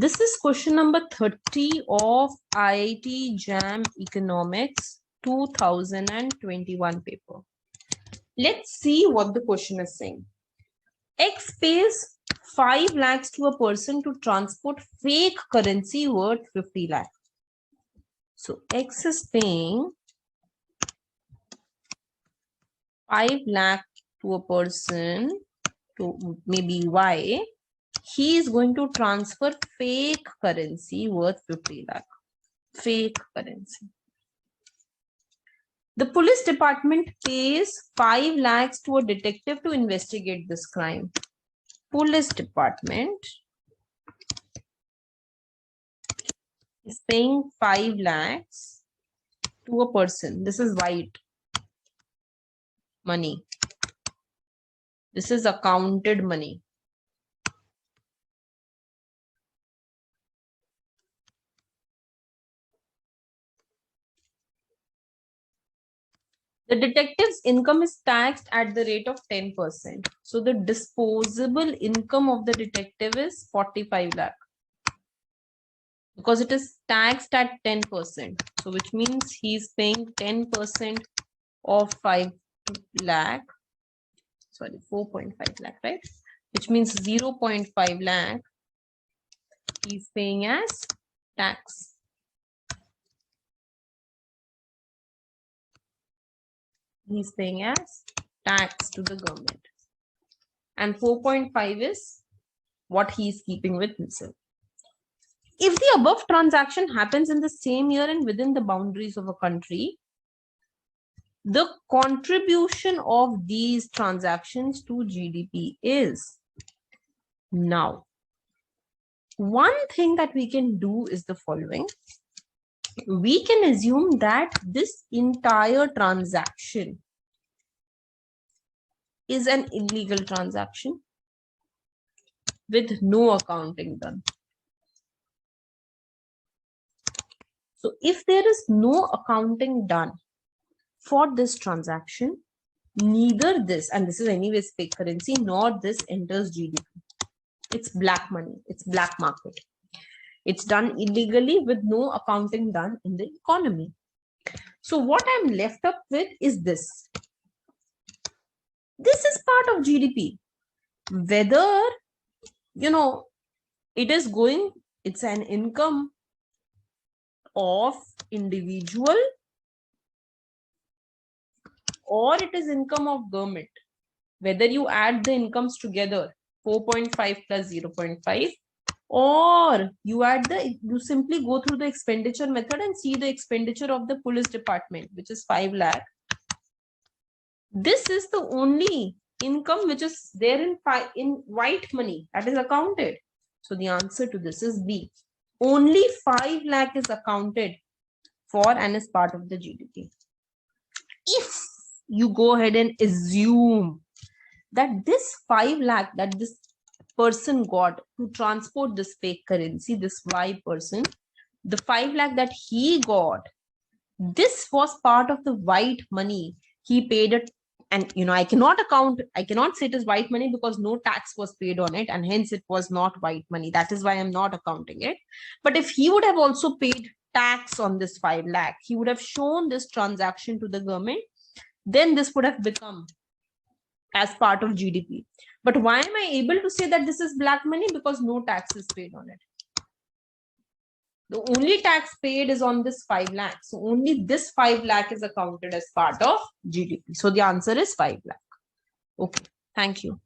This is question number 30 of IIT JAM Economics 2021 paper. Let's see what the question is saying. X pays 5 lakhs to a person to transport fake currency worth 50 lakh. So X is paying 5 lakh to a person, to maybe Y. He is going to transfer fake currency worth 50 lakh. Fake currency. The police department pays 5 lakhs to a detective to investigate this crime. Police department is paying 5 lakhs to a person. This is white money. This is accounted money. The detective's income is taxed at the rate of 10%. So the disposable income of the detective is 45 lakh. Because it is taxed at 10%. So which means he is paying 10% of 5 lakh. Sorry, 4.5 lakh, right? Which means 0.5 lakh he is paying as tax. He's paying as tax to the government. And 4.5 is what he's keeping with himself. If the above transaction happens in the same year and within the boundaries of a country, the contribution of these transactions to GDP is. Now, one thing that we can do is the following. We can assume that this entire transaction is an illegal transaction with no accounting done. So if there is no accounting done for this transaction, neither this, and this is anyways fake currency, nor this enters GDP. It's black money. It's black market. It's done illegally with no accounting done in the economy. So what I'm left up with is this. This is part of GDP. Whether, it is going, it's an income of individual or it is income of government. Whether you add the incomes together, 4.5 plus 0.5, or you simply go through the expenditure method and see the expenditure of the police department, which is 5 lakh. This is the only income which is there in white money that is accounted. So the answer to this is B. Only 5 lakh is accounted for and is part of the GDP. If you go ahead and assume that this 5 lakh that this person got to transport this fake currency, this Y person, the 5 lakh that he got, this was part of the white money he paid it. And I cannot say it is white money because no tax was paid on it, and hence it was not white money. That is why I'm not accounting it. But if he would have also paid tax on this 5 lakh, he would have shown this transaction to the government, then this would have become as part of GDP. But why am I able to say that this is black money? Because no tax is paid on it. The only tax paid is on this 5 lakh. So only this 5 lakh is accounted as part of GDP. So the answer is 5 lakh. Okay, thank you.